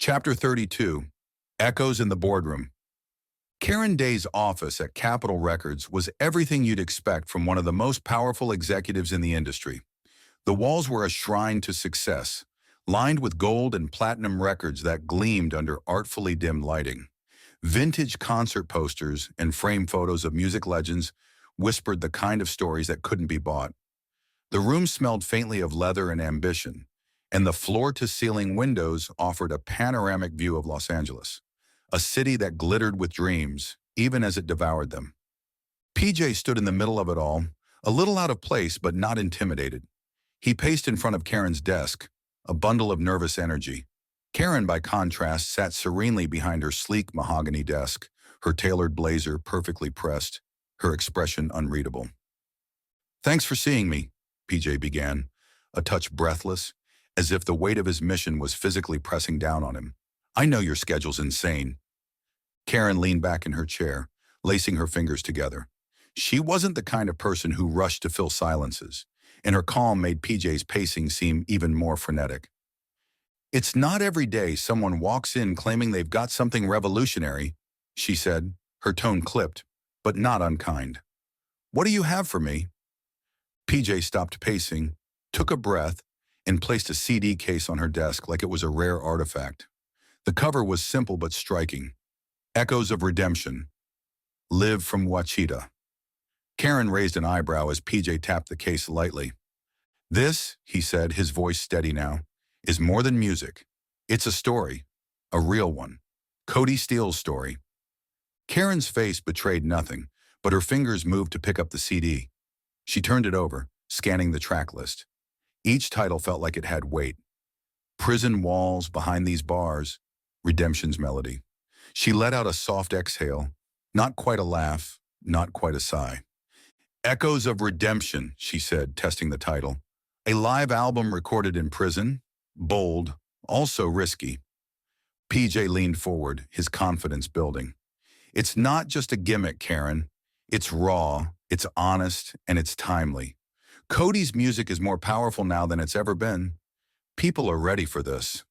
Chapter 32, Echoes in the Boardroom. Karen Day's office at Capitol Records was everything you'd expect from one of the most powerful executives in the industry. The walls were a shrine to success, lined with gold and platinum records that gleamed under artfully dimmed lighting. Vintage concert posters and framed photos of music legends whispered the kind of stories that couldn't be bought. The room smelled faintly of leather and ambition, and the floor-to-ceiling windows offered a panoramic view of Los Angeles, a city that glittered with dreams, even as it devoured them. PJ stood in the middle of it all, a little out of place but not intimidated. He paced in front of Karen's desk, a bundle of nervous energy. Karen, by contrast, sat serenely behind her sleek mahogany desk, her tailored blazer perfectly pressed, her expression unreadable. "Thanks for seeing me," PJ began, a touch breathless, as if the weight of his mission was physically pressing down on him. "I know your schedule's insane." Karen leaned back in her chair, lacing her fingers together. She wasn't the kind of person who rushed to fill silences, and her calm made PJ's pacing seem even more frenetic. "It's not every day someone walks in claiming they've got something revolutionary," she said, her tone clipped, but not unkind. "What do you have for me?" PJ stopped pacing, took a breath, and placed a CD case on her desk like it was a rare artifact. The cover was simple but striking. Echoes of Redemption. Live from Wachita. Karen raised an eyebrow as PJ tapped the case lightly. "This," he said, his voice steady now, "is more than music. It's a story. A real one. Cody Steele's story." Karen's face betrayed nothing, but her fingers moved to pick up the CD. She turned it over, scanning the track list. Each title felt like it had weight. Prison Walls, Behind These Bars, Redemption's Melody. She let out a soft exhale, not quite a laugh, not quite a sigh. "Echoes of Redemption," she said, testing the title. "A live album recorded in prison? Bold, also risky." PJ leaned forward, his confidence building. "It's not just a gimmick, Karen. It's raw, it's honest, and it's timely. Cody's music is more powerful now than it's ever been. People are ready for this."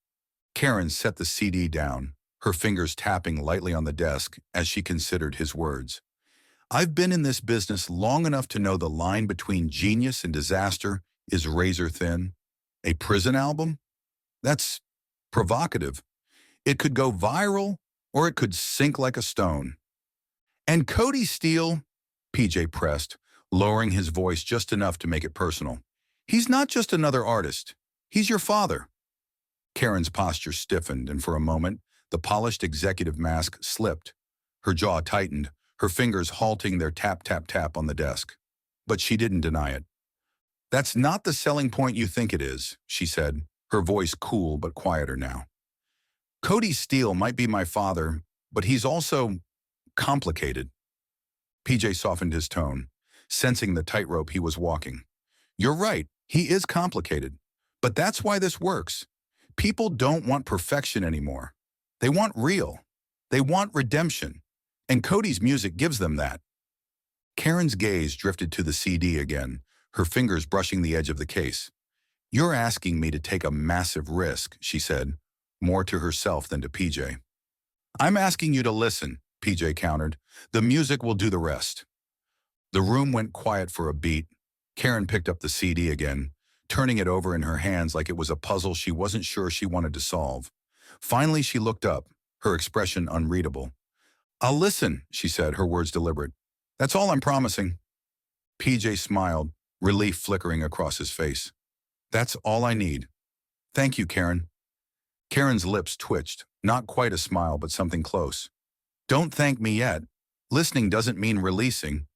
Karen set the CD down, her fingers tapping lightly on the desk as she considered his words. "I've been in this business long enough to know the line between genius and disaster is razor thin. A prison album? That's provocative. It could go viral, or it could sink like a stone." "And Cody Steele," PJ pressed, lowering his voice just enough to make it personal. "He's not just another artist. He's your father." Karen's posture stiffened, and for a moment, the polished executive mask slipped. Her jaw tightened, her fingers halting their tap-tap-tap on the desk. But she didn't deny it. "That's not the selling point you think it is," she said, her voice cool but quieter now. "Cody Steele might be my father, but he's also complicated." PJ softened his tone, sensing the tightrope he was walking. "You're right, he is complicated. But that's why this works. People don't want perfection anymore. They want real. They want redemption. And Cody's music gives them that." Karen's gaze drifted to the CD again, her fingers brushing the edge of the case. "You're asking me to take a massive risk," she said, more to herself than to PJ. "I'm asking you to listen," PJ countered. "The music will do the rest." The room went quiet for a beat. Karen picked up the CD again, turning it over in her hands like it was a puzzle she wasn't sure she wanted to solve. Finally, she looked up, her expression unreadable. "I'll listen," she said, her words deliberate. "That's all I'm promising." PJ smiled, relief flickering across his face. "That's all I need. Thank you, Karen." Karen's lips twitched, not quite a smile, but something close. "Don't thank me yet. Listening doesn't mean releasing."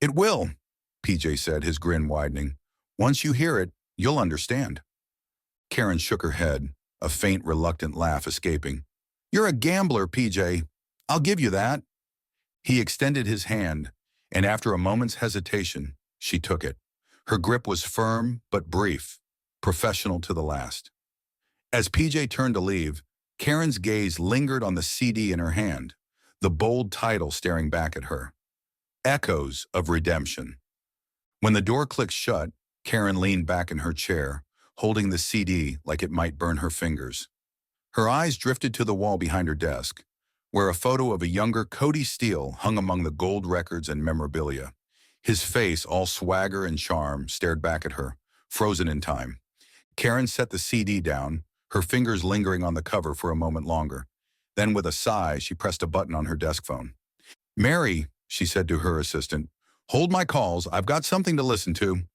"It will," PJ said, his grin widening. "Once you hear it, you'll understand." Karen shook her head, a faint, reluctant laugh escaping. "You're a gambler, PJ. I'll give you that." He extended his hand, and after a moment's hesitation, she took it. Her grip was firm but brief, professional to the last. As PJ turned to leave, Karen's gaze lingered on the CD in her hand, the bold title staring back at her. Echoes of Redemption. When the door clicked shut, Karen leaned back in her chair, holding the CD like it might burn her fingers. Her eyes drifted to the wall behind her desk, where a photo of a younger Cody Steele hung among the gold records and memorabilia. His face, all swagger and charm, stared back at her, frozen in time. Karen set the CD down, her fingers lingering on the cover for a moment longer. Then, with a sigh, she pressed a button on her desk phone. "Mary," she said to her assistant, "hold my calls. I've got something to listen to."